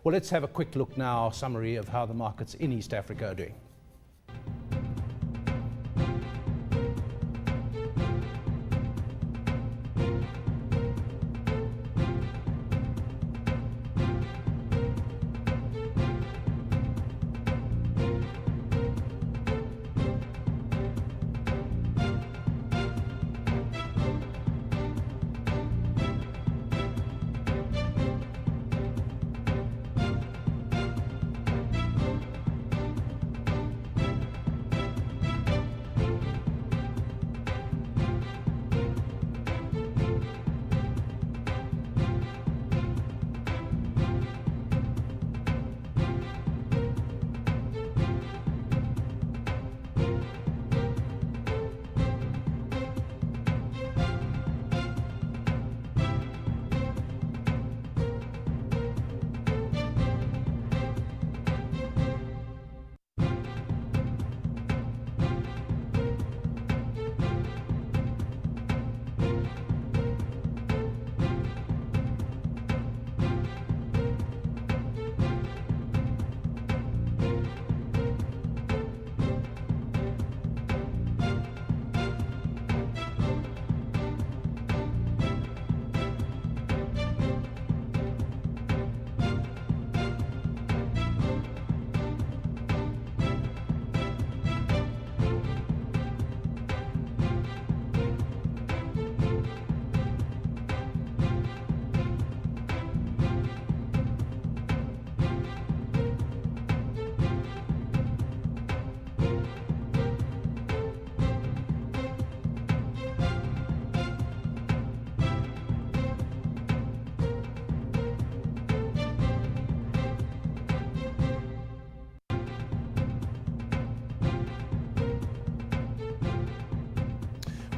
Well, let's have a quick look now, summary of how the markets in East Africa are doing.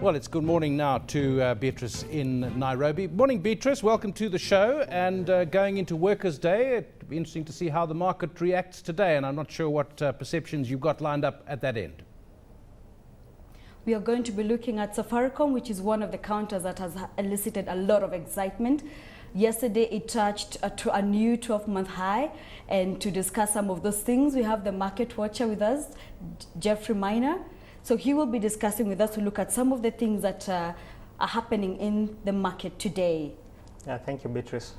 Well, it's good morning now to Beatrice in Nairobi. Morning, Beatrice. Welcome to the show. And going into Workers' Day, it'd be interesting to see how the market reacts today. And I'm not sure what perceptions you've got lined up at that end. We are going to be looking at Safaricom, which is one of the counters that has elicited a lot of excitement. Yesterday, it touched a new 12-month high. And to discuss some of those things, we have the market watcher with us, Geoffrey Maina. So he will be discussing with us to look at some of the things that are happening in the market today. Yeah, thank you, Beatrice.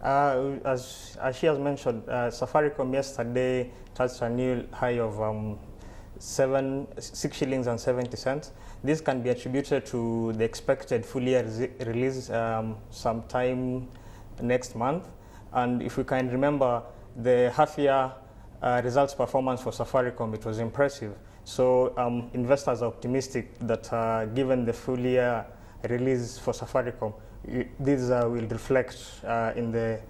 As she has mentioned, Safaricom yesterday touched a new high of 6 shillings and 70 cents. This can be attributed to the expected full year release sometime next month. And if we can remember, the half year results performance for Safaricom, it was impressive. So investors are optimistic that given the full year release for Safaricom, this will reflect in the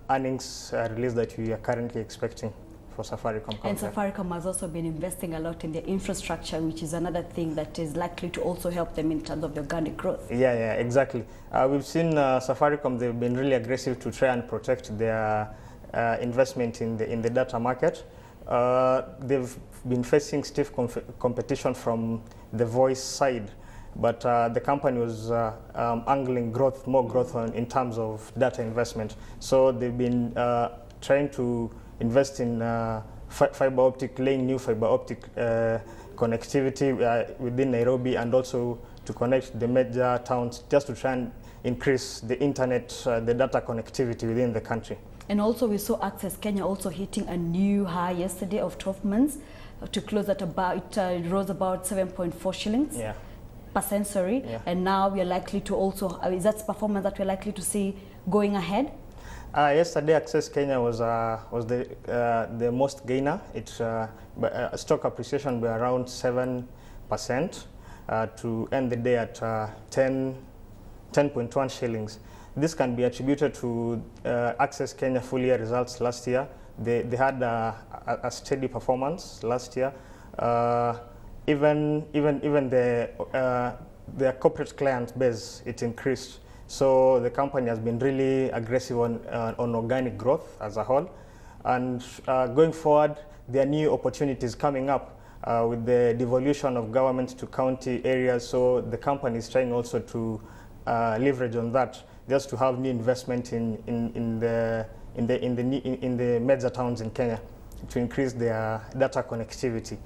earnings release that we are currently expecting for Safaricom. And Safaricom has also been investing a lot in their infrastructure, which is another thing that is likely to also help them in terms of the organic growth. Yeah, exactly. We've seen Safaricom, they've been really aggressive to try and protect their investment in the data market. They've been facing stiff competition from the voice side, but the company was angling more growth in terms of data investment. So they've been trying to invest in fiber optic, laying new fiber optic connectivity within Nairobi, and also to connect the major towns, just to try and increase the internet, the data connectivity within the country. And also we saw Access Kenya also hitting a new high yesterday of 12 months to close at about, it rose about 7.4 shillings. Yeah. Percent, sorry. Yeah. And now we are likely to also, is that performance that we're likely to see going ahead? Yesterday, Access Kenya was the most gainer. It's stock appreciation by around 7% to end the day at 10.1 shillings. This can be attributed to Access Kenya full year results last year. They had a steady performance last year. Even their corporate client base, it increased. So the company has been really aggressive on organic growth as a whole. And going forward, there are new opportunities coming up with the devolution of government to county areas. So the company is trying also to leverage on that, just to have new investment in the in the major towns in Kenya to increase their data connectivity,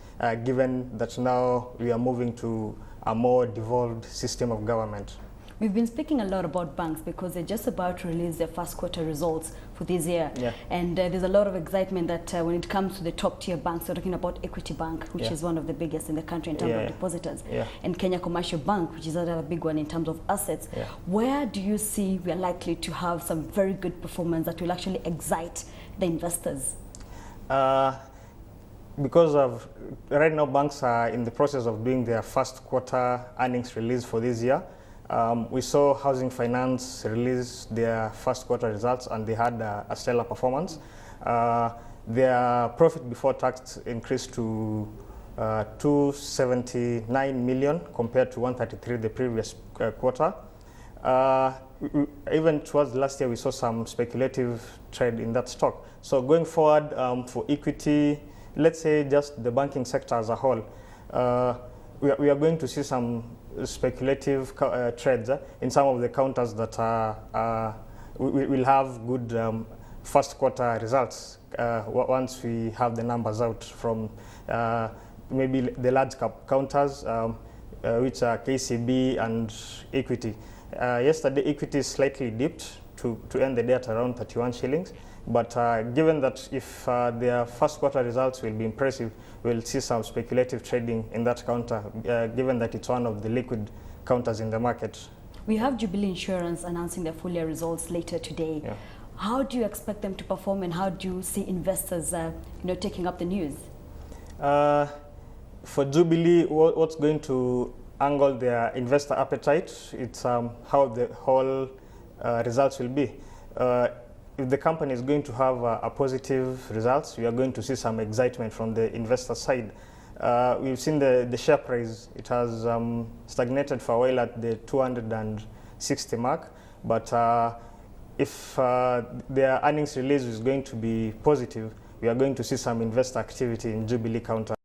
given that now we are moving to a more devolved system of government. We've been speaking a lot about banks because they're just about to release their first quarter results for this year. Yeah. And there's a lot of excitement that when it comes to the top tier banks, we're talking about Equity Bank, which is one of the biggest in the country in terms of depositors, and Kenya Commercial Bank, which is another big one in terms of assets. Where do you see we are likely to have some very good performance that will actually excite the investors? Because of right now banks are in the process of doing their first quarter earnings release for this year. We saw Housing Finance release their first quarter results and they had a stellar performance. Their profit before tax increased to 279 million compared to 133 the previous quarter. Even towards last year we saw some speculative trade in that stock. So going forward for equity, let's say just the banking sector as a whole, we are going to see some speculative trades in some of the counters that will have good first quarter results once we have the numbers out from maybe the large cap counters, which are KCB and Equity. Yesterday Equity slightly dipped to end the day at around 31 shillings. But given that if their first quarter results will be impressive, we'll see some speculative trading in that counter, given that it's one of the liquid counters in the market. We have Jubilee Insurance announcing their full year results later today. Yeah. How do you expect them to perform and how do you see investors taking up the news? For Jubilee, what's going to angle their investor appetite, it's how the whole results will be. If the company is going to have a positive results, we are going to see some excitement from the investor side. We've seen the share price, it has stagnated for a while at the 260 mark, but if their earnings release is going to be positive, we are going to see some investor activity in Jubilee counter.